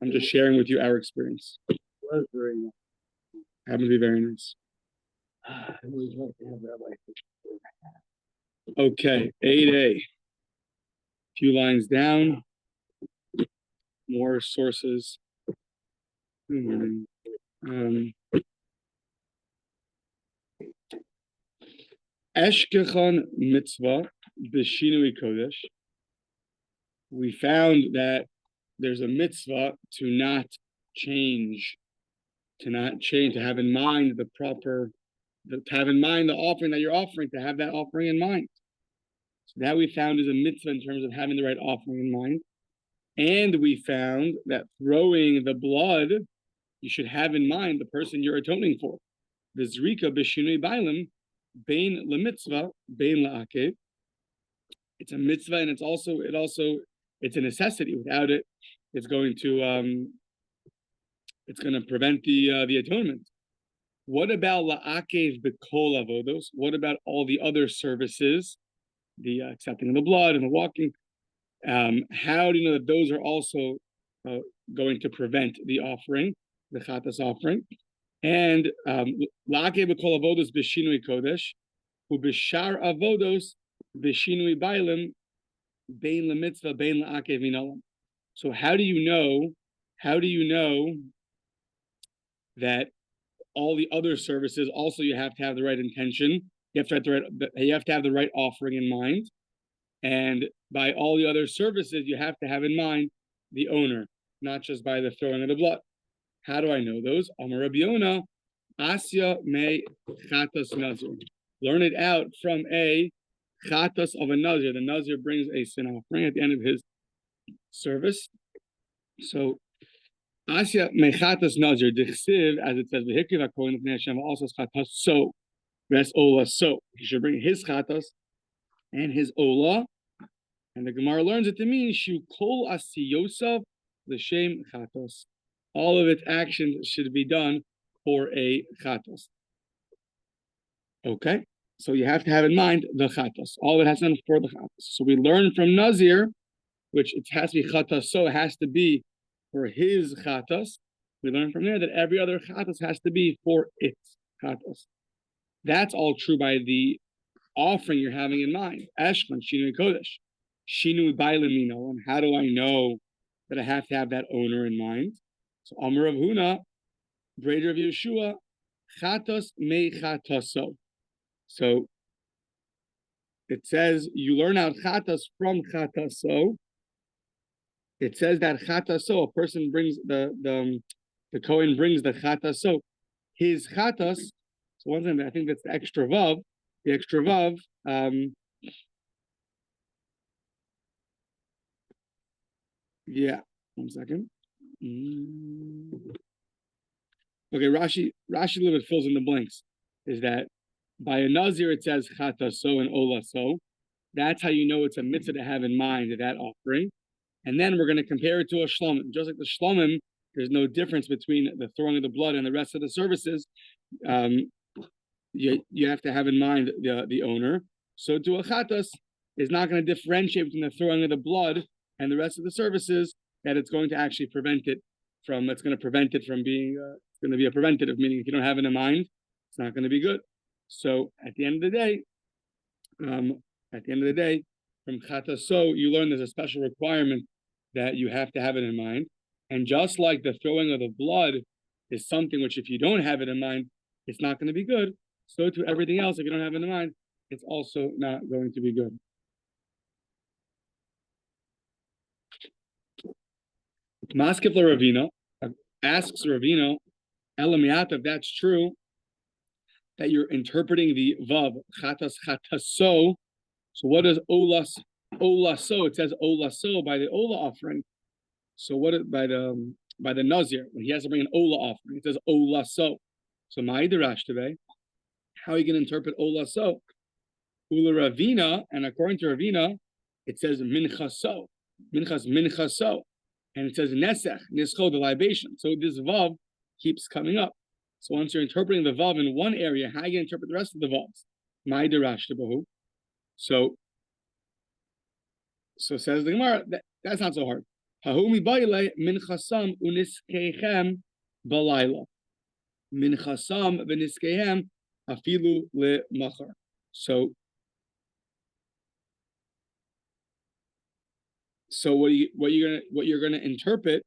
I'm just sharing with you our experience. It was very nice. Happened to be very nice. I always like to have Rabbi. Okay, 8a. Few lines down. More sources. Eshkechan mitzvah b'shinui kodesh. We found that there's a mitzvah to not change, to have in mind the offering that you're offering, to have that offering in mind. So that we found is a mitzvah in terms of having the right offering in mind. And we found that throwing the blood, you should have in mind the person you're atoning for. The zrika b'shinui bailim, bein lemitzvah, bein la'akev. It's a mitzvah, and it's a necessity. Without it, it's going to prevent the atonement. What about la'akev b'kol avodos? What about all the other services, the accepting of the blood and the walking? How do you know that those are also going to prevent the offering, the chatas offering? And la'akev b'kol avodos b'shinui kodesh, u'b'shar avodos b'shinui bailim, bein lemitzvah, bein la'akev minalam. So how do you know that all the other services also you have to have the right intention? You have to have the right offering in mind. And by all the other services, you have to have in mind the owner, not just by the throwing of the blood. How do I know those? Amar Rabbi Yonah, Asya me chatas nazir. Learn it out from a chatas of a nazir. The nazir brings a sin offering at the end of his service. So Asya me chatas nazir dichsiv, as it says, v'hikriv hakohen l'fnei Hashem also chatas so ves ola so. He should bring his chatas and his ola. And the Gemara learns it to mean shu kol asiyosav l'shem chatos. All of its actions should be done for a chatos. Okay, so you have to have in mind the chatos. All of it has to be done for the chatos. So we learn from Nazir, which it has to be chatos, so it has to be for his chatos. We learn from there that every other chatos has to be for its chatos. That's all true by the offering you're having in mind. Eshkon shinui kodesh. Shinui bailamino, and how do I know that I have to have that owner in mind? So Amar Rav Huna, brother of Yeshua, chatos me chatoso. So it says you learn out chatos from chatoso. It says that chataso, a person brings the Kohen brings the chataso, his chatas. So one thing, I think that's the extra vav. The extra vav. Yeah, 1 second. Okay, Rashi a little bit fills in the blanks. Is that by a nazir it says chataso and olaso. That's how you know it's a mitzvah to have in mind that offering. And then we're going to compare it to a shlomim. Just like the shlomim, there's no difference between the throwing of the blood and the rest of the services. You have to have in mind the owner. So to a chatas is not going to differentiate between the throwing of the blood and the rest of the services, that it's going to actually prevent it from being, it's going to be a preventative, meaning if you don't have it in mind, it's not going to be good. So at the end of the day, from chataso, you learn there's a special requirement that you have to have it in mind. And just like the throwing of the blood is something which if you don't have it in mind, it's not going to be good, so to everything else, if you don't have it in mind, it's also not going to be good. Maskef Ravina asks Ravina, Elamiat, if that's true, that you're interpreting the vav chatas chataso. So what is ola so? It says ola so by the ola offering. So what by the nazir when he has to bring an ola offering? It says ola so. So ma'idirash today, how are you going to interpret ola so? Ula Ravina, and according to Ravina, it says mincha so, mincha so. And it says nesech, nischo, the libation. So this vav keeps coming up. So once you're interpreting the vav in one area, how are you going to interpret the rest of the vavs? Ma'idirash tebahu. So says the Gemara, that's not so hard. Hahumi baile minchasam uniskechem balayla. Minchasam v'niskechem afilu le'machar. So what you're gonna interpret,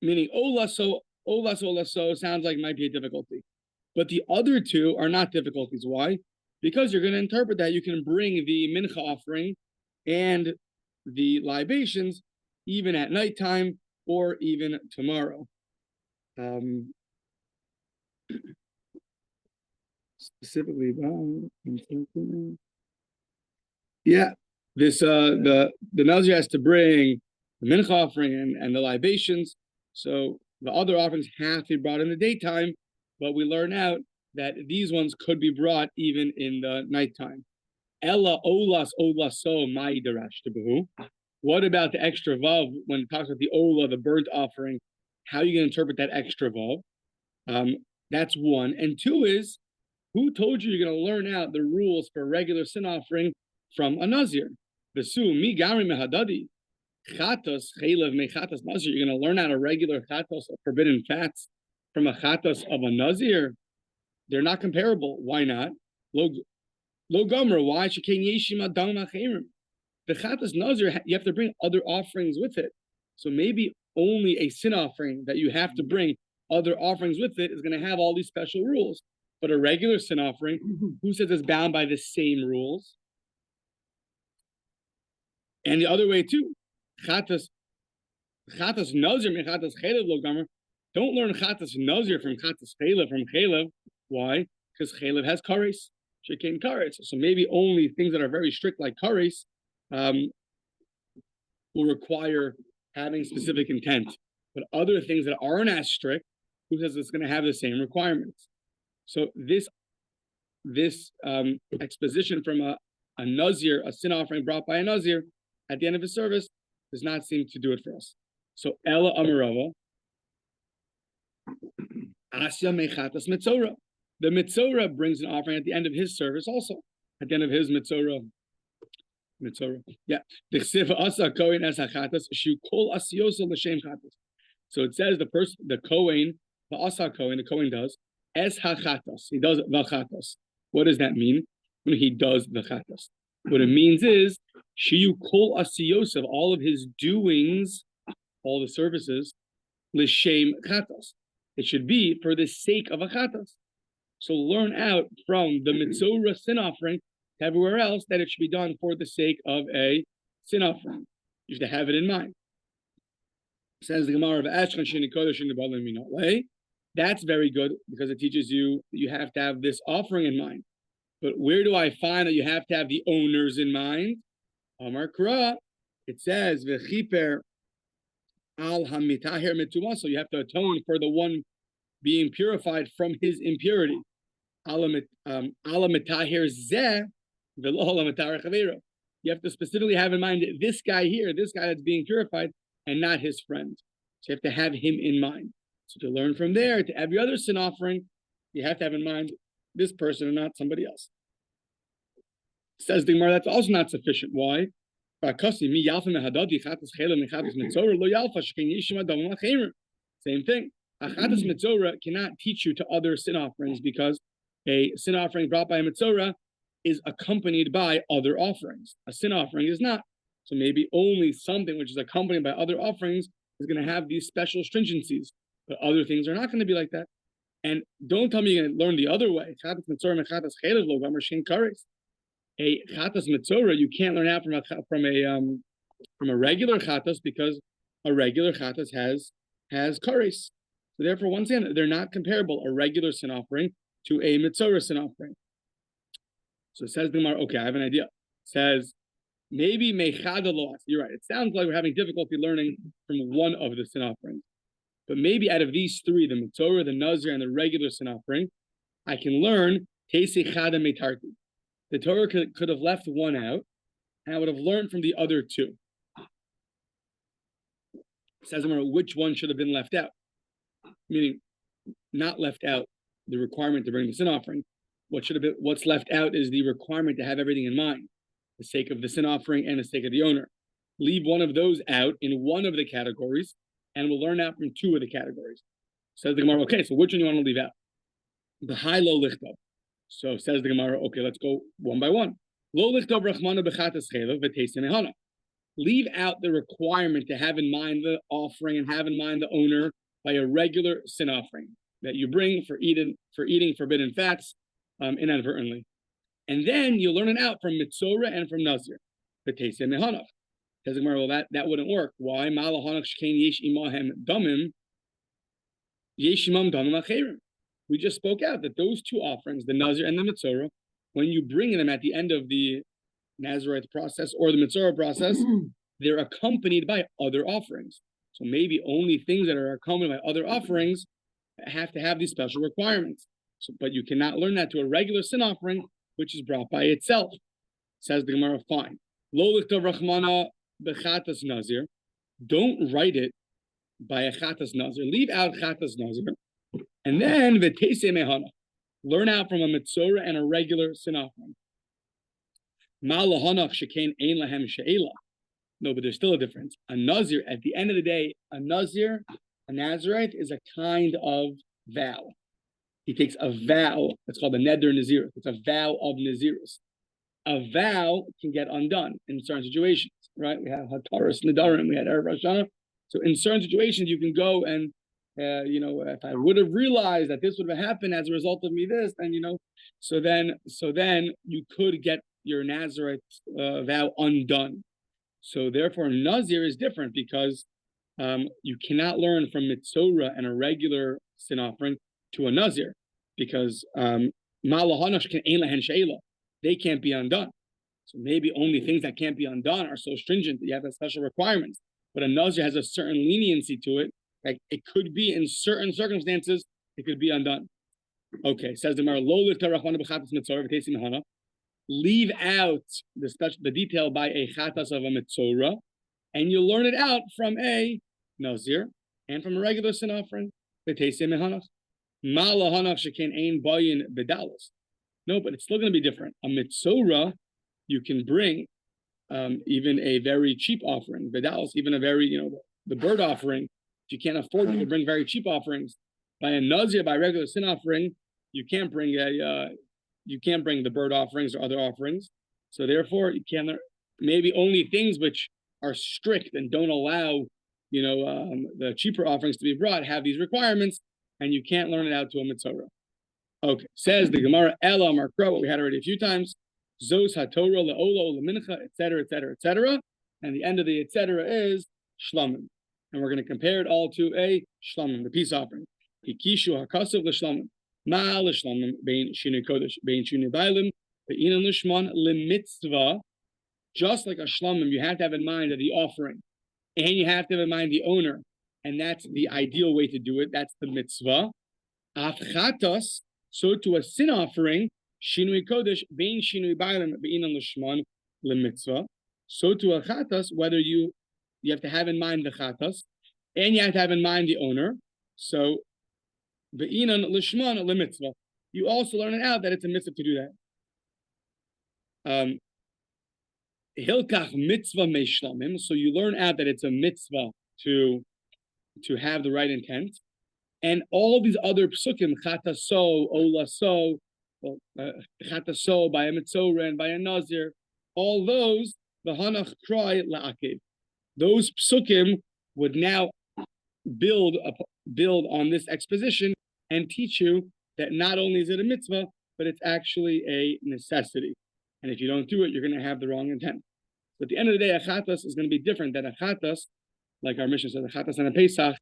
meaning ola so sounds like might be a difficulty, but the other two are not difficulties. Why? Because you're going to interpret that you can bring the mincha offering and the libations even at nighttime or even tomorrow. Specifically, yeah, this the Nazir has to bring the mincha offering and the libations. So the other offerings have to be brought in the daytime, but we learn out that these ones could be brought even in the nighttime. Ella olas olaso ma'idarash tebehu. What about the extra vav when it talks about the ola, the burnt offering? How are you going to interpret that extra vav? That's one. And two is, who told you you're going to learn out the rules for regular sin offering from a Nazir? Vesu mi gari mehadadi. Chatos, chaylev mechatos nazir. You're going to learn out a regular chatos of forbidden fats from a chatos of a nazir. They're not comparable. Why not? Lo gomra. Why? Shekain yeshim adam acherim. The chatos nazir, you have to bring other offerings with it. So maybe only a sin offering that you have to bring other offerings with it is going to have all these special rules. But a regular sin offering, who says it's bound by the same rules? And the other way too. Chatas nazir min chatas chaylev lo gamer. Don't learn chatas nazir from chatas chaylev from chaylev. Why? Because chaylev has kares. Shekain kares. So maybe only things that are very strict like kares will require having specific intent. But other things that aren't as strict, who says it's going to have the same requirements? So this exposition from a nazir, a sin offering brought by a nazir at the end of his service, does not seem to do it for us. So Ella Amarava, Asya Mechatas Mitzora. The Mitzora brings an offering at the end of his service also. At the end of his Mitzora. Yeah. So it says the Kohen, the Asa Kohen, the Kohen does, Es HaChatas. He does the Chatas. What does that mean? When he does the Chatas. What it means is, Shiyu Kol Asiyos of all of his doings, all the services, L'Shem Chatas. It should be for the sake of a Chatas. So learn out from the Mitzorah sin offering to everywhere else that it should be done for the sake of a sin offering. You should have it in mind. Says the Gemara of Ashkan Shini Kodesh in the Bali Minot. That's very good because it teaches you that you have to have this offering in mind. But where do I find that you have to have the owners in mind? Amar Kra, it says V'chiper al hamitaher mituma. So you have to atone for the one being purified from his impurity. Ala mitaher zeh v'lo ala mitaher chavero. You have to specifically have in mind this guy here, this guy that's being purified, and not his friend. So you have to have him in mind. So to learn from there to every other sin offering, you have to have in mind this person and not somebody else. Says the Gemara, that's also not sufficient. Why? Same thing. A chatas mitzorah cannot teach you to other sin offerings because a sin offering brought by a mitzorah is accompanied by other offerings. A sin offering is not. So maybe only something which is accompanied by other offerings is going to have these special stringencies, but other things are not going to be like that. And don't tell me you're going to learn the other way. Chatas mitzorah and chatas chaylev lo gamer shein kares. A chatas mitzorah you can't learn out from a regular chatas because a regular chatas has kares. So therefore, once again, they're not comparable. A regular sin offering to a mitzorah sin offering. So it says the Gemara, okay, I have an idea. It says maybe mechada lo. You're right. It sounds like we're having difficulty learning from one of the sin offerings, but maybe out of these three, the mitzorah, the nazir, and the regular sin offering, I can learn teisei chada metarti. The Torah could have left one out, and I would have learned from the other two. It says which one should have been left out, meaning not left out the requirement to bring the sin offering. What's left out is the requirement to have everything in mind. the sake of the sin offering and the sake of the owner. Leave one of those out in one of the categories, and we'll learn out from two of the categories. Says the Gemara, okay, so which one do you want to leave out? The high lo lichtav. So says the Gemara, okay, let's go one by one. Lo lichtav rachmana bechatas chelav v'teis mehana. Leave out the requirement to have in mind the offering and have in mind the owner by a regular sin offering that you bring for eating forbidden fats inadvertently. And then you learn it out from Mitzorah and from Nazir. V'teis mehana. Says the Gemara, well, that wouldn't work. Why? Malahanach shkein yesh imahem damim yesh imam damim acherim. We just spoke out that those two offerings, the Nazir and the Mitzorah, when you bring them at the end of the Nazirite process or the Mitzorah process, they're accompanied by other offerings. So maybe only things that are accompanied by other offerings have to have these special requirements. So, but you cannot learn that to a regular sin offering, which is brought by itself. Says the Gemara, fine. Lo lichtav rachmana bechatas nazir. Don't write it by a chatas nazir. Leave out chatas nazir. And then v'teisei mehana. Learn out from a mitzorah and a regular sin offering. Ma lahanach shekein ein lahem she'ela. No, but there's still a difference. A nazir, at the end of the day, a nazir, a Nazirite, is a kind of vow. He takes a vow. It's called a neder nazirus. It's a vow of nazirus. A vow can get undone in certain situations, right? We have Hataras Nadarim, we had Erev Rosh Hashanah. So in certain situations, you can go and, if I would have realized that this would have happened as a result of me this, then, so then you could get your Nazirite vow undone. So therefore, Nazir is different because you cannot learn from Mitzorah and a regular sin offering to a Nazir because they can't be undone. So maybe only things that can't be undone are so stringent that you have that special requirements. But a Nazir has a certain leniency to it. Like it could be in certain circumstances, it could be undone. Okay, says the Gemara, leave out the detail by a chatas of a mitzorah, and you learn it out from a nazir and from a regular sin offering. No, but it's still going to be different. A mitzorah, you can bring even a very cheap offering. Bedalos, even a very, the bird offering. If you can't afford it, you can bring very cheap offerings. By a nazir, by a regular sin offering, you can't bring the bird offerings or other offerings. So therefore, you can maybe only things which are strict and don't allow, the cheaper offerings to be brought have these requirements, and you can't learn it out to a mitzorah. Okay, says the Gemara, Ela Markra, what we had already a few times, Zos HaTorah le'olo le'mincha, etc., etc., etc., and the end of the etc. is shlamim, and we're going to compare it all to a shlamim, the peace offering. Hikishu hakasav l'shlamim. Ma l'shlamim bein shinui kodesh bein shinui bailim be'inan l'shman l'mitzvah. Just like a shlamim, you have to have in mind the offering, and you have to have in mind the owner, and that's the ideal way to do it. That's the mitzvah. Afchatos, so to a sin offering, shinui kodesh bein shinui bailim be'inan l'shman l'mitzvah. So to a chatas, whether you have to have in mind the chatas, and you have to have in mind the owner. So be'inan l'shman l'mitzvah. You also learn it out that it's a mitzvah to do that. Hilkach mitzvah meishlamim. So you learn out that it's a mitzvah to have the right intent, and all of these other psukim, chataso, olaso, chataso by a mitzorah and by a nazir, all those v'hanach krai la'akev. Those psukim would now build on this exposition and teach you that not only is it a mitzvah, but it's actually a necessity. And if you don't do it, you're going to have the wrong intent. But at the end of the day, a chatas is going to be different than a chatas, like our mission says, a chatas and a pesach.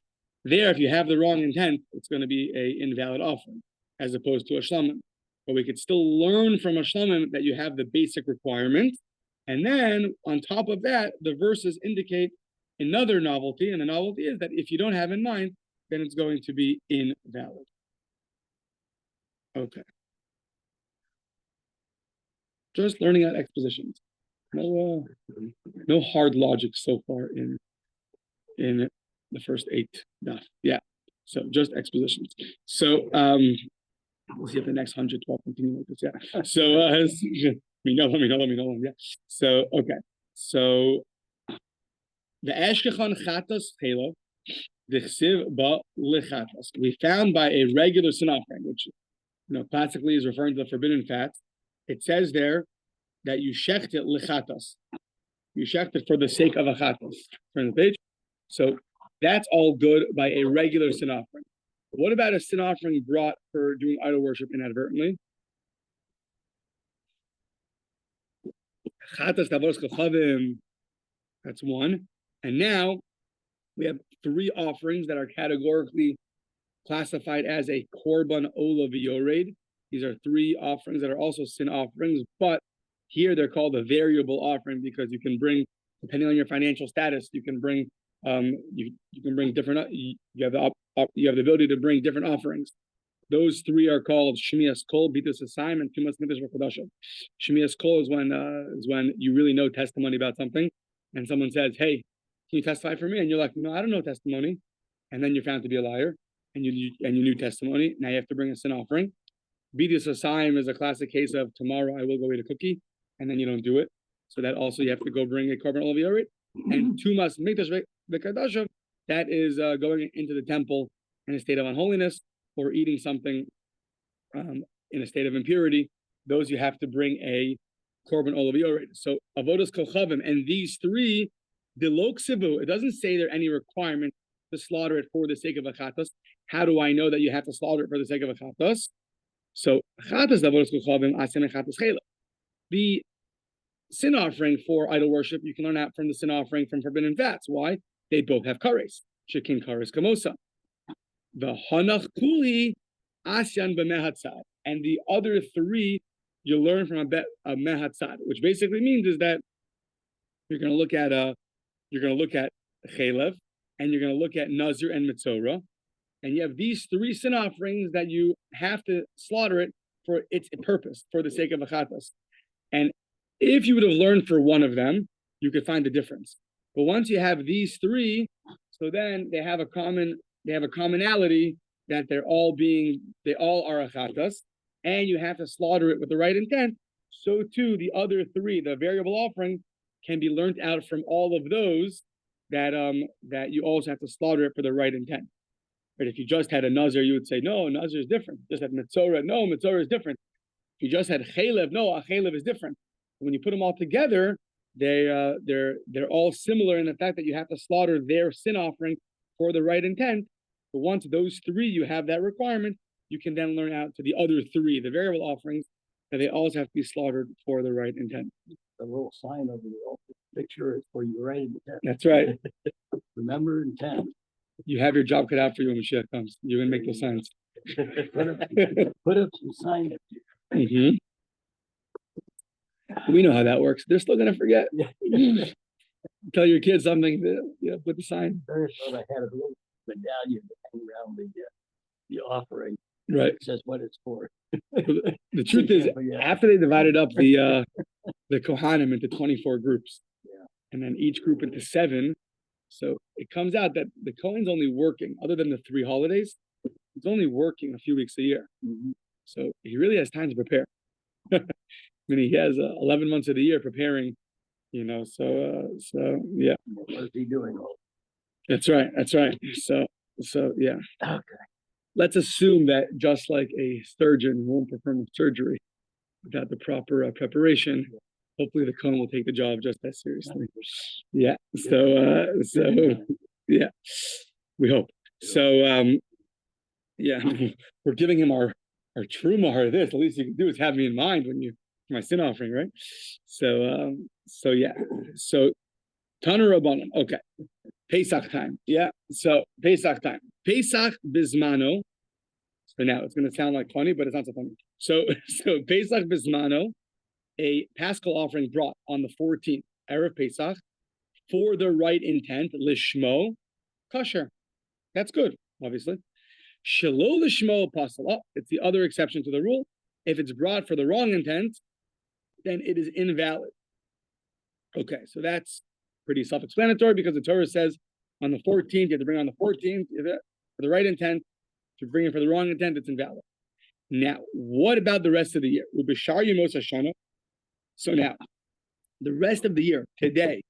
There, if you have the wrong intent, it's going to be an invalid offering, as opposed to a shlamim. But we could still learn from a shlamim that you have the basic requirement. And then, on top of that, the verses indicate another novelty, and the novelty is that if you don't have in mind, then it's going to be invalid. Okay. Just learning out expositions. No hard logic so far in the first 8 daf. Yeah. So just expositions. So we'll see if the next 112 continue like this. Yeah. So Let me know. Yeah. So, okay. So, the Eshkechan Chatas Chelo, the Chsiv Ba Lechatas. We found by a regular sin offering, which, classically is referring to the forbidden fat. It says there that you shecht it lechatas. You shecht it for the sake of a chatas. Turn the page. So that's all good by a regular sin offering. What about a sin offering brought for doing idol worship inadvertently? Chatas tavos kachavim. That's one. And now we have three offerings that are categorically classified as a korban ola v'yored. These are three offerings that are also sin offerings, but here they're called a variable offering because you can bring, depending on your financial status, you can bring you can bring different. You have the ability to bring different offerings. Those three are called Shmias Kol, Bitus Asayim, and Tumas Nidus V'Chodashim. Shmias Kol is when you really know testimony about something, and someone says, "Hey, can you testify for me?" And you're like, "No, I don't know testimony," and then you're found to be a liar, and you knew testimony. Now you have to bring a sin offering. Bitus Asayim is a classic case of tomorrow I will go eat a cookie, and then you don't do it. So that also you have to go bring a korban olav yored. And Tumas Nidus V'Chodashim, that is going into the temple in a state of unholiness, or eating something in a state of impurity. Those you have to bring a korban olav yored. So avodas kochavim, and these three, the loksivu, it doesn't say there any requirement to slaughter it for the sake of a chatas. How do I know that you have to slaughter it for the sake of a chatas? So chatas avodas kochavim asim chatas chela. The sin offering for idol worship, you can learn out from the sin offering from forbidden fats. Why? They both have kares. Shekin kares kamosa. The hanach kuli asyan b'mehatzad, and the other three you learn from a mehatzad, which basically means is that you're going to look at chelev, and you're going to look at nazir and mitzorah, and you have these three sin offerings that you have to slaughter it for its purpose, for the sake of a chatas. And if you would have learned for one of them, you could find the difference. But once you have these three, so then they have a commonality that they all are a chatas, and you have to slaughter it with the right intent. So too, the other three, the variable offering, can be learned out from all of those that you also have to slaughter it for the right intent. But if you just had a nazir, you would say, no, nazir is different. Just had mitzorah, no, mitzorah is different. If you just had chelev, no, a chelev is different. When you put them all together, they're all similar in the fact that you have to slaughter their sin offering for the right intent. But once those three, you have that requirement, you can then learn out to the other three, the variable offerings, that they also have to be slaughtered for the right intent. The little sign over the picture is for your right intent. That's right. Remember intent. You have your job cut out for you when Mashiach comes. You're going to make those signs. Put up some signs. Mm-hmm. We know how that works. They're still going to forget. Tell your kids something, put the sign. I thought I had a little medallion to hang around the offering. Right. It says what it's for. The truth is, after they divided up the Kohanim into 24 groups, and then each group into 7, so it comes out that the Kohen's only working, other than the 3 holidays, he's only working a few weeks a year. Mm-hmm. So he really has time to prepare. I mean, he has 11 months of the year preparing, so yeah. What is he doing? That's right. So yeah. Okay. Let's assume that just like a surgeon won't perform a surgery without the proper preparation, hopefully the Kohen will take the job just as seriously. Yeah. So yeah, we hope. So yeah, we're giving him our truma or this. The least you can do is have me in mind when you my sin offering, right? So yeah. So Tanur Rabbanan. Okay. Pesach time. Yeah. So Pesach time. Pesach Bismano. So now it's going to sound like funny, but it's not so funny. So Pesach Bismano, a Paschal offering brought on the 14th, Erev Pesach, for the right intent, Lishmo, kosher. That's good, obviously. Shelo Lishmo Pasala. It's the other exception to the rule. If it's brought for the wrong intent, then it is invalid. Okay, so that's pretty self-explanatory because the Torah says on the 14th, you have to bring on the 14th for the right intent. If you bring it for the wrong intent, it's invalid. Now, what about the rest of the year? Ubishar Yemos Hashanah. So now, the rest of the year, today,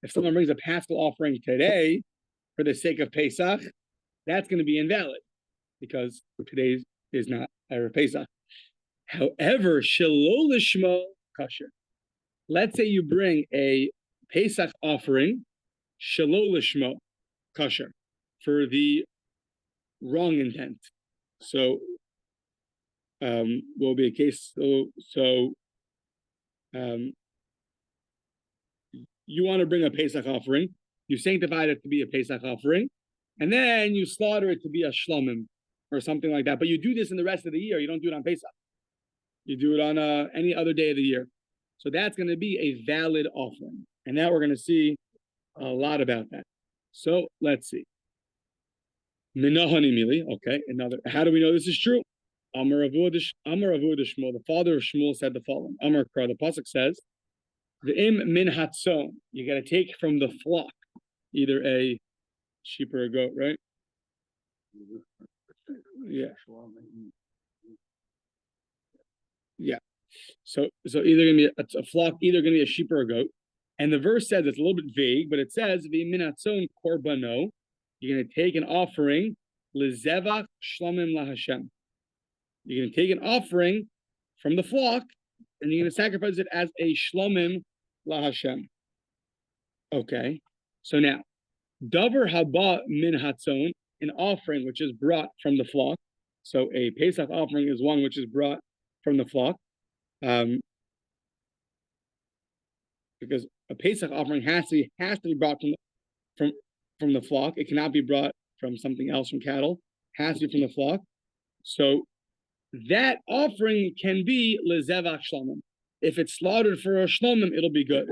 if someone brings a Paschal offering today for the sake of Pesach, that's going to be invalid because today is not Erev Pesach. However, Shelo Lishmo kosher. Let's say you bring a Pesach offering, Shelo Lishmo kosher, for the wrong intent. So, will be a case. You want to bring a Pesach offering, you sanctify it to be a Pesach offering, and then you slaughter it to be a shlomim or something like that. But you do this in the rest of the year. You don't do it on Pesach. You do it on any other day of the year. So that's going to be a valid offering. And now we're going to see a lot about that. So let's see. Minahani Mili. Okay, another. How do we know this is true? Amar Avudah Shmuel, the father of Shmuel, said the following. Amar Kra, the pasuk says, the im min hatzon, you got to take from the flock, either a sheep or a goat, right? Yeah. Yeah. So either gonna be a flock, either gonna be a sheep or a goat. And the verse says it's a little bit vague, but it says the min hatzon korbano, you're gonna take an offering lezevach shlomim laHashem. You're gonna take an offering from the flock, and you're gonna sacrifice it as a shlomim laHashem. Okay, so now, davar haba min hatzon, an offering which is brought from the flock. So a Pesach offering is one which is brought from the flock, because a Pesach offering has to be brought from the flock. It cannot be brought from something else, from cattle. It has to be from the flock. So that offering can be lezevach shlomim. If it's slaughtered for a shlomim, it'll be good.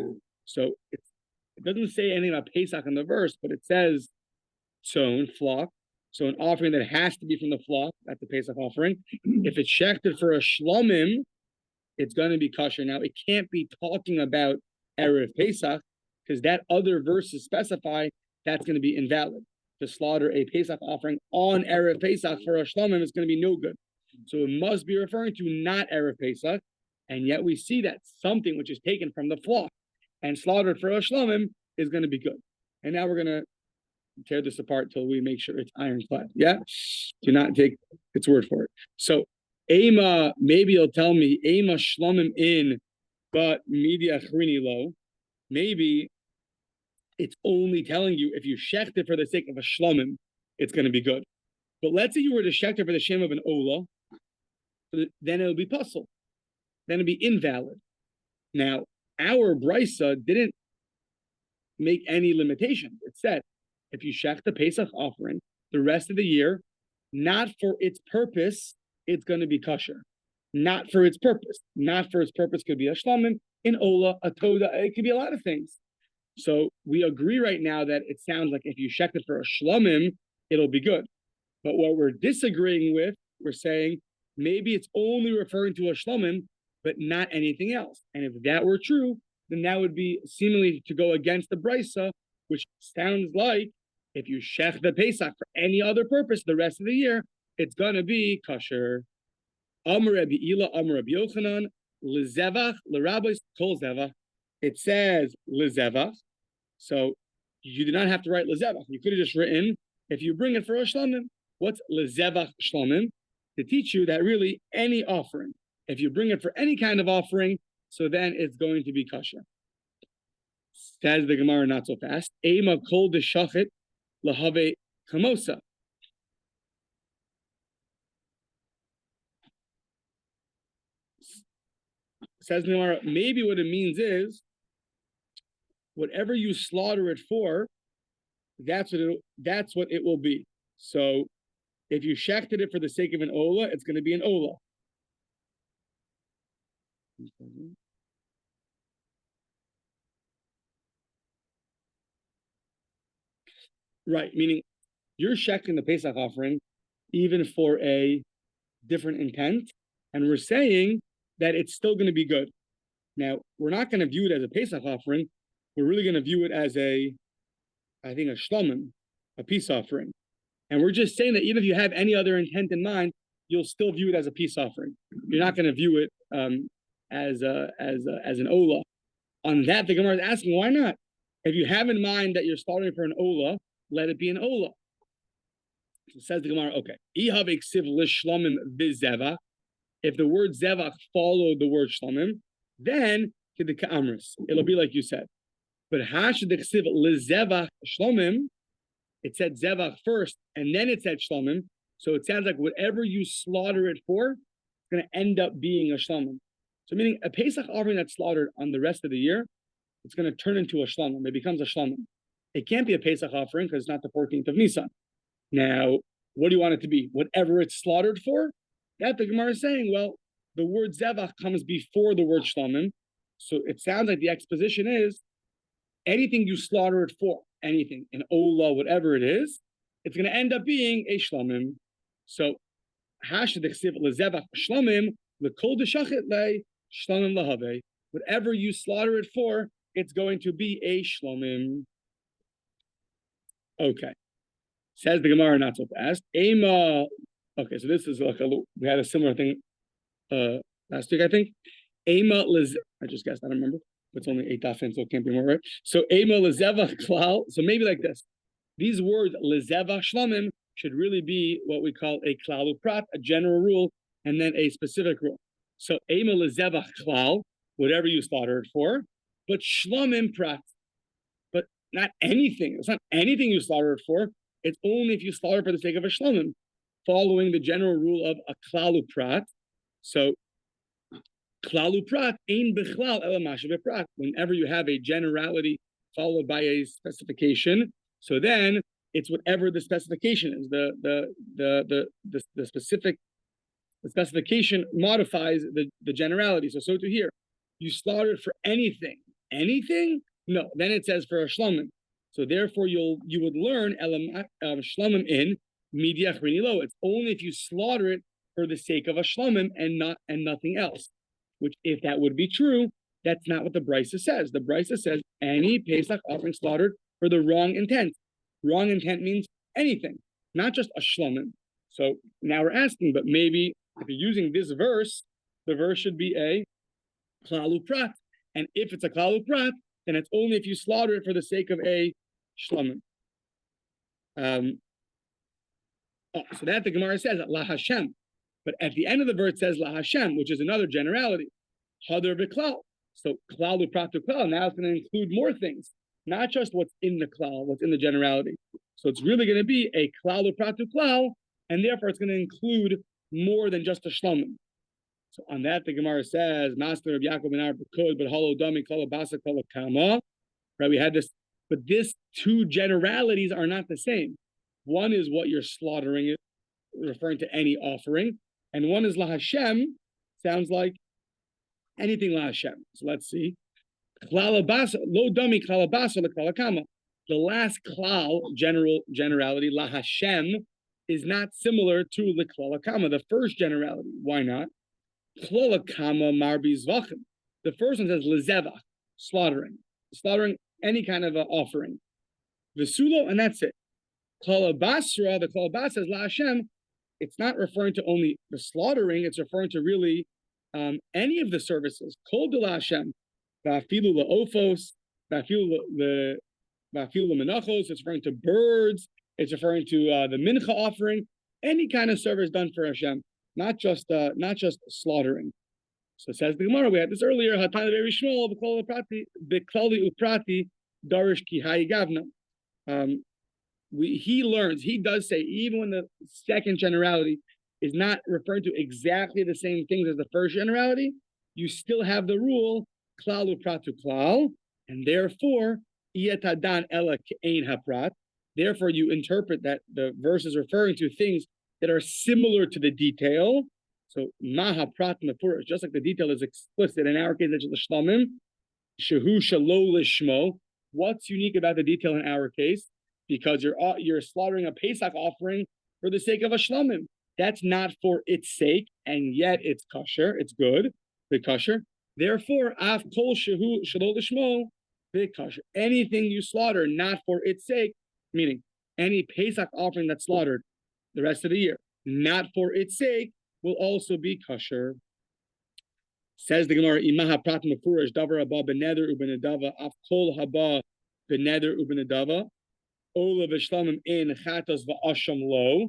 So it doesn't say anything about Pesach in the verse, but it says tzon, flock. So an offering that has to be from the flock, that's a Pesach offering. If it's shechted for a shlomim, it's going to be kosher. Now, it can't be talking about Erev Pesach, because that other verses specify that's going to be invalid. To slaughter a Pesach offering on Erev Pesach for a shlomim is going to be no good. So it must be referring to not Erev Pesach, and yet we see that something which is taken from the flock and slaughtered for a shlomim is going to be good. And now we're going to tear this apart till we make sure it's ironclad. Yeah? Do not take its word for it. So, Ema, maybe you'll tell me, Ema shlomim in, but media achrini lo. Maybe it's only telling you if you shecht it for the sake of a shlomim, it's going to be good. But let's say you were to shecht it for the shem of an olah, then it'll be puzzle. Then it'll be invalid. Now, our brisa didn't make any limitations. It said, if you shecht the Pesach offering the rest of the year, not for its purpose, it's going to be kosher. Not for its purpose. Not for its purpose could be a shlomim, an olah, a toda. It could be a lot of things. So we agree right now that it sounds like if you shecht it for a shlomim, it'll be good. But what we're disagreeing with, we're saying maybe it's only referring to a shlomim, but not anything else. And if that were true, then that would be seemingly to go against the brisa, which sounds like if you shech the Pesach for any other purpose the rest of the year, it's gonna be kosher. Amar Rabbi Ila, Amar Rabbi Yochanan, lezevach, l'rabbis kol zevach. It says lezevach, so you do not have to write lezevach. You could have just written, if you bring it for a shlomim, what's lezevach shlomim? To teach you that really any offering, if you bring it for any kind of offering, so then it's going to be kosher. Says the Gemara not so fast. Ema kol deshachet lahave kamosa. Says the Gemara, maybe what it means is whatever you slaughter it for, that's what it will be. So if you shechted it for the sake of an olah, it's going to be an olah. Right, meaning you're shechting the Pesach offering even for a different intent, and we're saying that it's still going to be good. Now, we're not going to view it as a Pesach offering. We're really going to view it as a shlomim, a peace offering. And we're just saying that even if you have any other intent in mind, you'll still view it as a peace offering. You're not going to view it an ola. On that, the Gemara is asking, why not? If you have in mind that you're slaughtering for an ola, let it be an ola. So says the Gemara, okay. If the word zevach followed the word shlomim, then it'll be like you said. But lezevach shlomim, it said zevach first, and then it said shlomim. So it sounds like whatever you slaughter it for, it's going to end up being a shlomim. So meaning a Pesach offering that's slaughtered on the rest of the year, it's going to turn into a shlomim. It becomes a shlomim. It can't be a Pesach offering because it's not the 14th of Nisan. Now, what do you want it to be? Whatever it's slaughtered for? That the Gemara is saying, well, the word zevach comes before the word shlomim. So it sounds like the exposition is anything you slaughter it for, anything, an ola, whatever it is, it's going to end up being a shlomim. So, lezevach shlomim, lekol deshachet le shlomim lahave. Whatever you slaughter it for, it's going to be a shlomim. Okay. Says the Gemara, not so fast. Ema. Okay, so this is like we had a similar thing last week, I think. Ema lez. I just guessed. I don't remember. It's only 8 daf in, so it can't be more right. So Ema lezeva klal. So maybe like this. These words lezeva shlomim should really be what we call a klal uprat, a general rule, and then a specific rule. So Ema lezeva klal, whatever you slaughter it for, but shlomim prat, but not anything. It's not anything you slaughter it for. It's only if you slaughter for the sake of a shlomim, following the general rule of a klalu prat. So, klalu prat ein bechlal ela mashav prat. Whenever you have a generality followed by a specification, so then it's whatever the specification is. The specification modifies the generality. So to here, you slaughter it for anything. Anything? No. Then it says for a shlomim. So therefore, you would learn shlomim in midiach rinilo. It's only if you slaughter it for the sake of a shlomim and nothing else. Which, if that would be true, that's not what the Brisa says. The Brisa says any Pesach offering slaughtered for the wrong intent. Wrong intent means anything, not just a shlomim. So now we're asking, but maybe if you're using this verse, the verse should be a klalu prat. And if it's a klalu prat, then it's only if you slaughter it for the sake of a shlomim. So that the Gemara says La Hashem, but at the end of the verse it says La Hashem, which is another generality. Hadar v'klal. So klal uprat klal. Now it's going to include more things, not just what's in the klal, what's in the generality. So it's really going to be a klal uprat klal, and therefore it's going to include more than just a shlomim. So on that, the Gemara says, Master of Yaakov ben Arbakud, but halo dami kala basa kala kama. Right, we had this, but these two generalities are not the same. One is what you're slaughtering, it referring to any offering, and one is La Hashem, sounds like anything La Hashem. So let's see. Klalabasa, lo dami klalabasa la kala kama. The last klal, generality, La Hashem, is not similar to the klalakama, the first generality. Why not? Klalakama marbi zbachim. The first one says lezevach, slaughtering any kind of offering. V'sulo, and that's it. Klalabasra, the klalabas says La Hashem, it's not referring to only the slaughtering, it's referring to really any of the services. Kol de La Hashem, v'afilu la'ofos, v'afilu la'menachos, it's referring to birds, it's referring to the mincha offering, any kind of service done for Hashem, not just slaughtering. So it says the Gemara, we had this earlier, Hatana very small, b'klali uprati, darish ki hayigavna. He does say, even when the second generality is not referring to exactly the same things as the first generality, you still have the rule, klal upratu klal, and therefore, iyatadan ela ke'ein haprat. Therefore, you interpret that the verse is referring to things that are similar to the detail. So, maha prat mefurish, just like the detail is explicit. In our case, it's the shlamim. Shehu shalo lishmo. What's unique about the detail in our case? Because you're slaughtering a Pesach offering for the sake of a shlamim. That's not for its sake, and yet it's kosher. It's good, the kosher. Therefore, af kol shehu shalo lishmo, big kosher. Anything you slaughter not for its sake, meaning any Pesach offering that's slaughtered the rest of the year, not for its sake, will also be kosher. Says the Gemara, Imaha prat mefurash davar haba beneder ubenedava af kol haba beneder ubenedava ola v'shlamim in chatas va'asham lo.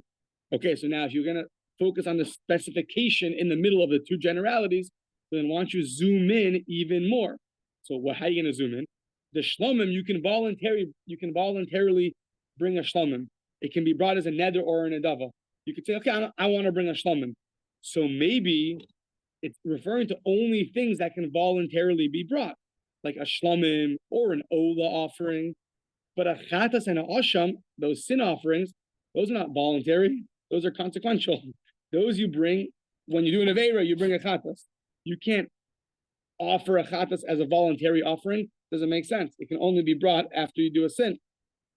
Okay, so now if you're gonna focus on the specification in the middle of the two generalities, then why don't you zoom in even more? So how are you gonna zoom in? The shlomim you can voluntarily bring a shlomim. It can be brought as a neder or an adava. You could say, okay, I want to bring a shlomim. So maybe it's referring to only things that can voluntarily be brought, like a shlomim or an ola offering. But a chatas and a asham, those sin offerings, those are not voluntary. Those are consequential. Those you bring when you do an aveira, you bring a chatas. You can't offer a chatas as a voluntary offering. Doesn't make sense. It can only be brought after you do a sin.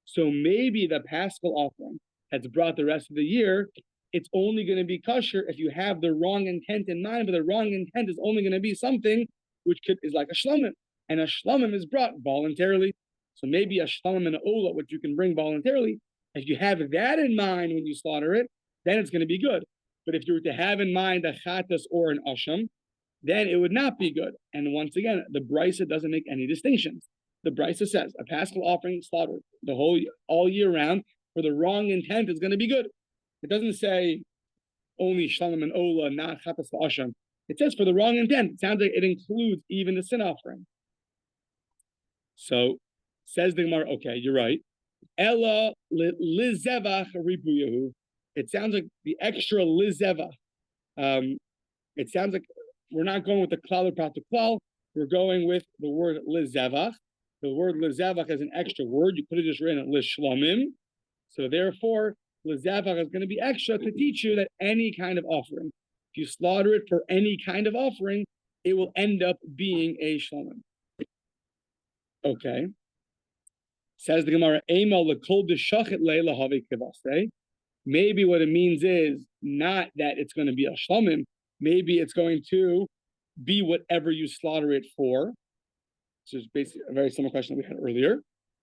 So maybe the paschal offering that's brought the rest of the year, it's only going to be kosher if you have the wrong intent in mind, but the wrong intent is only going to be something which is like a shlomim, and a shlomim is brought voluntarily. So maybe a shlomim and an ola, which you can bring voluntarily, if you have that in mind when you slaughter it, then it's going to be good. But if you were to have in mind a chatas or an asham, then it would not be good. And once again, the brisa doesn't make any distinctions. The brisa says a paschal offering slaughtered all year round for the wrong intent is going to be good. It doesn't say only shalom and ola, not chatas v'asham. It says for the wrong intent. It sounds like it includes even the sin offering. So says the Gemara, okay, you're right. Ella lizevach ripuyahu. It sounds like the extra lizevach. It sounds like we're not going with the klal or prat to klal. We're going with the word lizevach. The word lizevach is an extra word. You could have just written it lishlamim. So therefore, lizevach is going to be extra to teach you that any kind of offering, if you slaughter it for any kind of offering, it will end up being a shlamim. Okay. Says the Gemara, Ema lekol deshachet leila havi kevaste. Maybe what it means is not that it's going to be a shlamim. Maybe it's going to be whatever you slaughter it for. Which is basically a very similar question that we had earlier.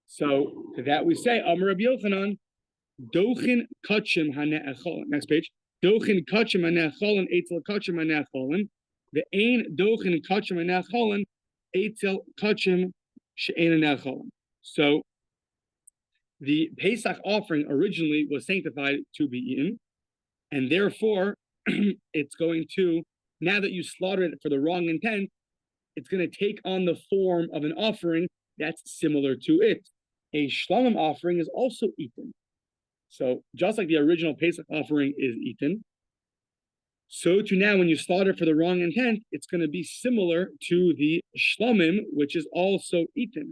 So to that we say, Amar Rabbi Yochanan, Dochin kachim hane'acholin. Next page. Dochin kachim hane'acholin, eitzel kachim hane'acholin. The ain dochin kachim hane'acholin, eitzel kachim she'ein hane'acholin. So the Pesach offering originally was sanctified to be eaten, and therefore it's going to, now that you slaughtered it for the wrong intent, it's going to take on the form of an offering that's similar to it. A shlamim offering is also eaten. So just like the original Pesach offering is eaten, so to now when you slaughter for the wrong intent, it's going to be similar to the shlamim, which is also eaten.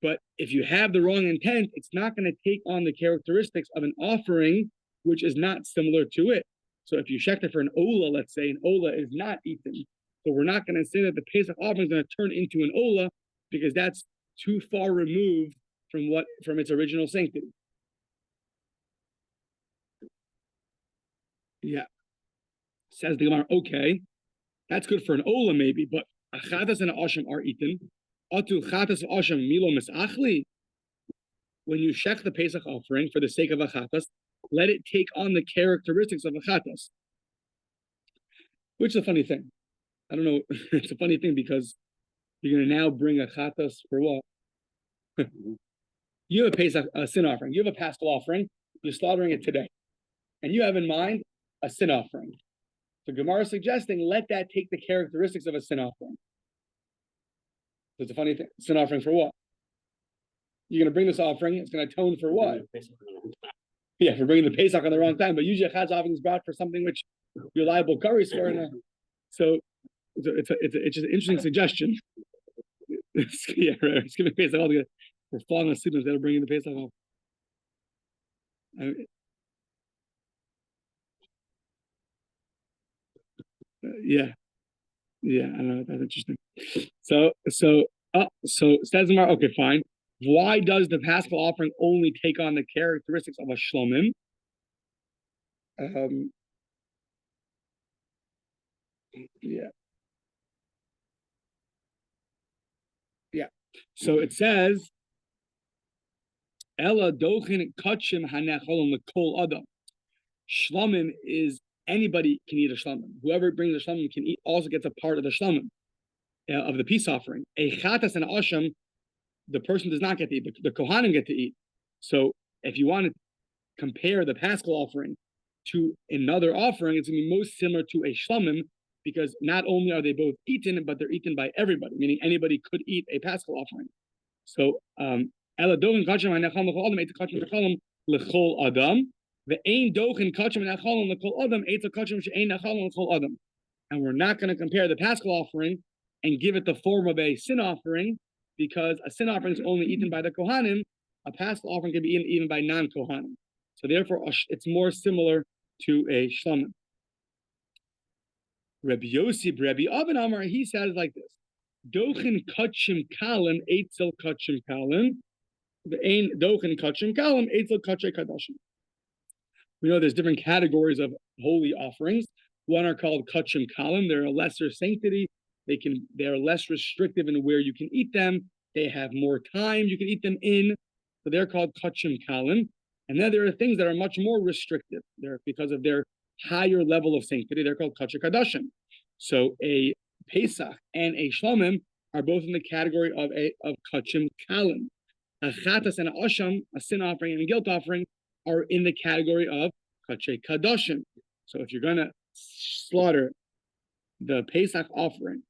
But if you have the wrong intent, it's not going to take on the characteristics of an offering which is not similar to it. So if you shechter for an ola, let's say, an ola is not eaten. So we're not going to say that the Pesach offering is going to turn into an ola because that's too far removed from its original sanctity. Yeah. Says the Gemara, okay, that's good for an ola maybe, but a chatas and an asham are eaten. Atu chatas asham milo misachli. When you shech the Pesach offering for the sake of a chatas, let it take on the characteristics of a chatas. Which is a funny thing. I don't know. It's a funny thing because you're going to now bring a chatas for what? You have a Pesach, a sin offering. You have a paschal offering. You're slaughtering it today. And you have in mind a sin offering. So Gemara is suggesting let that take the characteristics of a sin offering. So it's a funny thing. Sin offering for what? You're going to bring this offering. It's going to atone for what? Yeah, for bringing the Pesach on the wrong time. But usually a chaz offering is brought for something which you're liable curries for. So it's just an interesting suggestion. Yeah, right. It's giving Pesach all together. We're falling asleep instead of bringing the Pesach off. Yeah, I know that's interesting. So says Mar. Okay, fine. Why does the paschal offering only take on the characteristics of a shlomim? Yeah. So it says, Ella dochin kachim hanecholom lekol adam. Shlomim is anybody can eat a shlomim. Whoever brings a shlomim can eat, also gets a part of the shlomim. of the peace offering. A chatas and asham, the person does not get to eat. The kohanim get to eat. So if you want to compare the paschal offering to another offering, it's going to be most similar to a shlamim, because not only are they both eaten, but they're eaten by everybody, meaning anybody could eat a paschal offering. So, ela dochen kachim hanechal l'chol adam, eitz kachim nechalim l'chol adam. The ein dochen kachim nechalim l'chol adam, eitz kachim she'ein nechalim l'chol adam. And we're not going to compare the paschal offering and give it the form of a sin offering, because a sin offering is only eaten by the kohanim. A paschal offering can be eaten even by non-kohanim. So therefore, it's more similar to a shlamim. Rabbi Yossi, Rabbi Abin Amar, he says like this: Dochen kachim kalim, eitzel kachim kalim, the ein dochen kachim kalim, eitzel kachay kadashim. We know there's different categories of holy offerings. One are called kachim kalim. They're a lesser sanctity. They're less restrictive in where you can eat them. They have more time you can eat them in. So they're called kachim kalim. And then there are things that are much more restrictive. They're because of their higher level of sanctity. They're called kachay kadashim. So a Pesach and a Shlamim are both in the category of kachim kalim. A chatas and a asham, a sin offering and a guilt offering, are in the category of kachay kadashim. So if you're going to slaughter the Pesach offering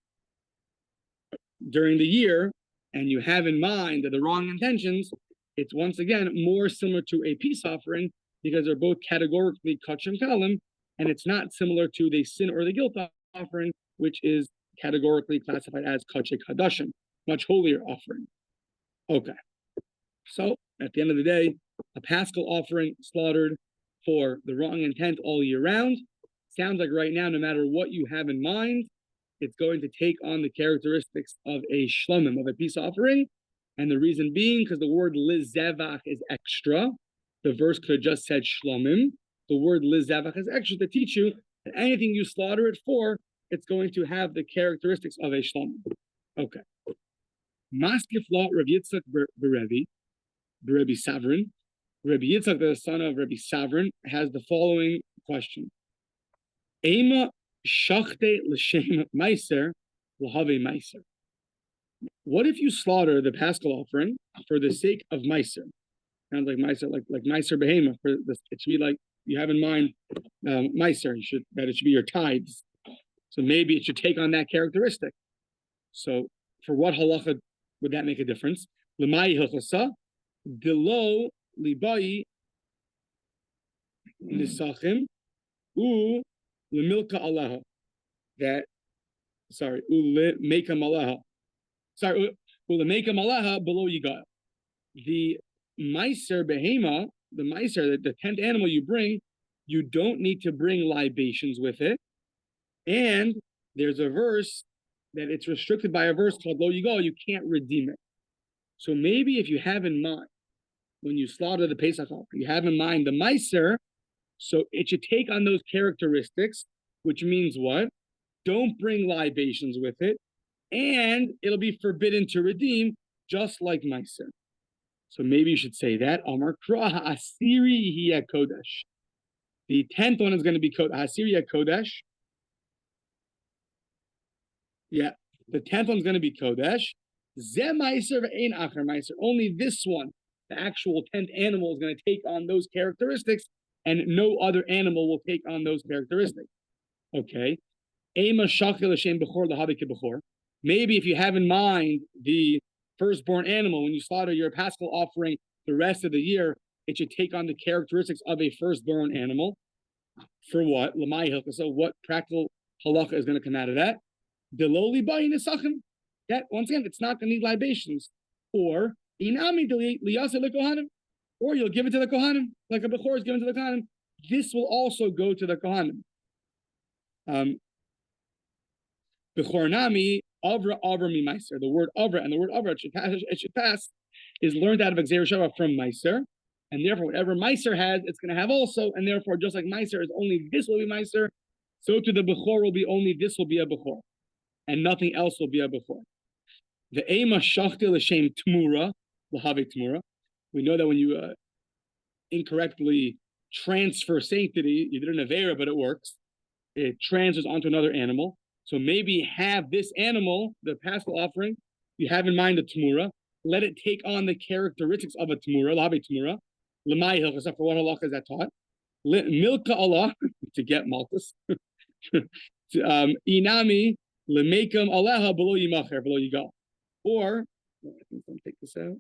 during the year, and you have in mind the wrong intentions, it's once again more similar to a peace offering, because they're both categorically kachim kalim, and it's not similar to the sin or the guilt offering, which is categorically classified as kachay kadashim, much holier offering. Okay, so at the end of the day, a paschal offering slaughtered for the wrong intent all year round sounds like right now, no matter what you have in mind, it's going to take on the characteristics of a shlamim, of a peace offering. And the reason being, because the word lizevach is extra. The verse could have just said shlamim. The word lizevach is extra to teach you that anything you slaughter it for, it's going to have the characteristics of a shlamim. Okay. Maskif law Rabbi Yitzchak Rabbi Savrin. Rabbi Yitzchak, the son of Rabbi Savrin, has the following question. Ema shachte l'shem meiser l'have meiser. What if you slaughter the paschal offering for the sake of meiser? Sounds like meiser, like meiser behema. For this, it should be like you have in mind meiser. That it should be your tithes. So maybe it should take on that characteristic. So for what halacha would that make a difference? L'mai hilchasa delo libai nisachim u lemilka alaha. Ulemeka malaha. Ulemeka malaha below yigal. The meiser behema, the meiser, the 10th animal you bring, you don't need to bring libations with it. And there's a verse that it's restricted by a verse called lo yigal, you can't redeem it. So maybe if you have in mind, when you slaughter the Pesach offering, you have in mind the meiser, so it should take on those characteristics, which means what? Don't bring libations with it, and it'll be forbidden to redeem, just like meiser. So maybe you should say that. Amar Krah Asiri hiya Kodesh. The 10th one is going to be Asiri Kodesh. Yeah, the 10th one's going to be Kodesh. Ze meiser ve'ein acher meiser. Only this one, the actual 10th animal, is going to take on those characteristics, and no other animal will take on those characteristics. Okay. Maybe if you have in mind the firstborn animal, when you slaughter your paschal offering the rest of the year, it should take on the characteristics of a firstborn animal. For what? So what practical halacha is going to come out of that? That, once again, it's not going to need libations. Or you'll give it to the kohanim, like a bechor is given to the kohanim. This will also go to the kohanim. Bechor nami avra mi meiser. The word avra and the word avra it should pass is learned out of Gzeir Shava from meiser, and therefore whatever meiser has, it's going to have also, and therefore just like meiser is only this will be meiser, so to the bechor will be only this will be a bechor, and nothing else will be a bechor. The ema shachti l'shem tmura l'have tmura. We know that when you incorrectly transfer sanctity, you did an avera, but it works. It transfers onto another animal. So maybe have this animal, the paschal offering, you have in mind a tmura. Let it take on the characteristics of a tmura, labe tmura. Lemay hilchasa, for what halacha is that taught? Milka Allah, to get malchus. Inami lemekam aleha below yimacher, below you go. Or, I think some take this out.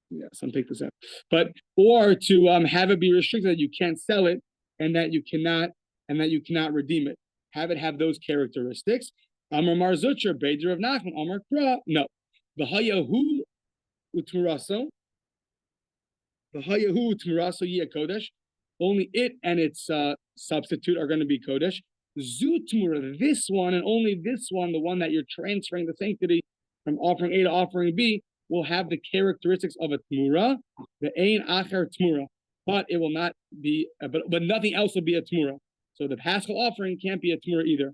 Yeah, some take this out. But or to have it be restricted that you can't sell it and that you cannot redeem it. Have it have those characteristics. Amar Mar Zucher, Beider of Nachman, Amar Kra. No. The Hayahu Utmuraso. The Hayahu Utmuraso Yia Kodesh. Only it and its substitute are going to be Kodesh. Zutmura, this one and only this one, the one that you're transferring the sanctity from offering A to offering B, will have the characteristics of a tmura, the ein acher tmura, but it will not be, but nothing else will be a tmura. So the paschal offering can't be a tmura either.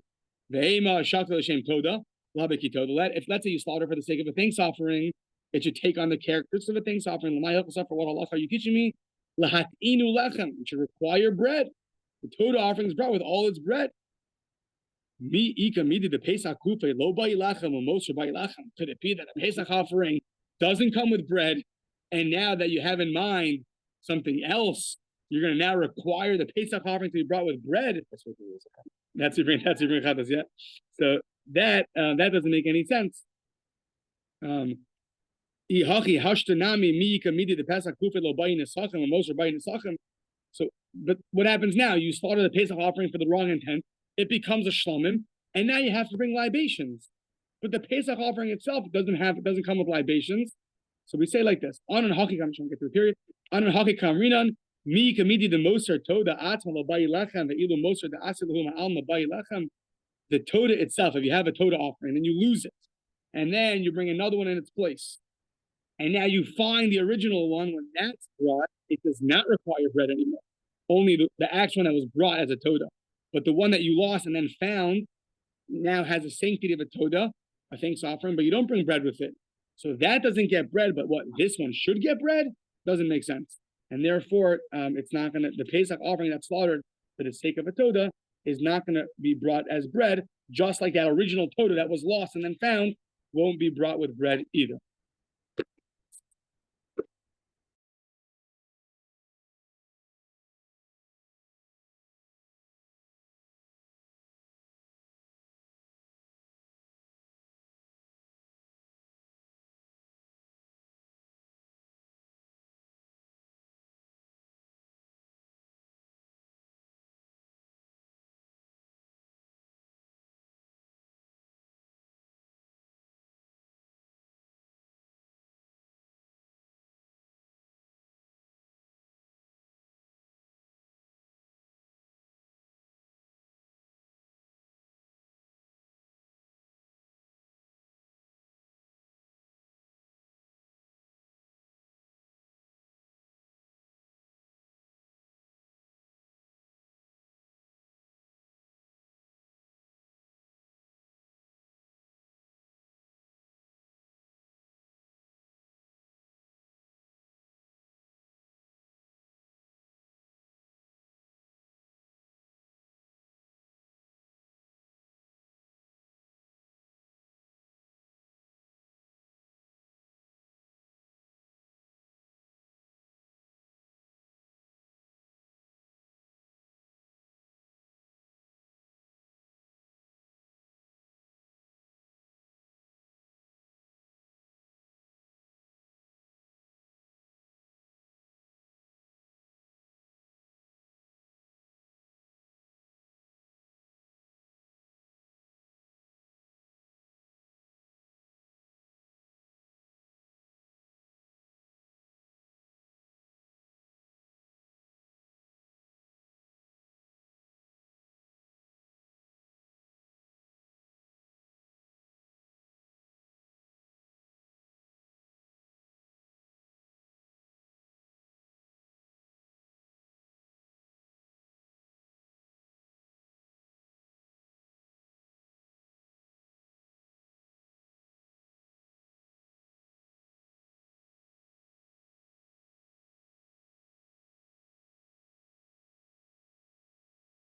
The ema shakta l'shem toda, labeki toda. If let's say you slaughter for the sake of a thanks offering, it should take on the characteristics of a thanks offering. L'may hilchasa, for what halacha are you teaching me? Lahatinu lechem, it should require bread. The toda offering is brought with all its bread. Mi ika midi the pesach kufe lo ba'i lachem or mosher ba'i lachem. Could it be that the pesach offering doesn't come with bread, and now that you have in mind something else, you're going to now require the pesach offering to be brought with bread? That's what it is. That's your chatas, yeah. So that doesn't make any sense. So, but what happens now? You slaughter the pesach offering for the wrong intent. It becomes a shlomim, and now you have to bring libations. But the Pesach offering itself doesn't come with libations. So we say like this: Anon haki kam, I'm trying to get to the period. Anon haki kamrinan mi kamidi the moser toda atma labayi lechem the ilu moser the asiluhum alma bayi lechem. The toda itself, if you have a toda offering, then you lose it, and then you bring another one in its place, and now you find the original one. When that's brought, it does not require bread anymore. Only the actual one that was brought as a toda. But the one that you lost and then found now has a sanctity of a toda, a thanks offering, but you don't bring bread with it. So that doesn't get bread, but what this one should get bread doesn't make sense. And therefore, it's not going to, the Pesach offering that's slaughtered for the sake of a toda is not going to be brought as bread, just like that original toda that was lost and then found won't be brought with bread either.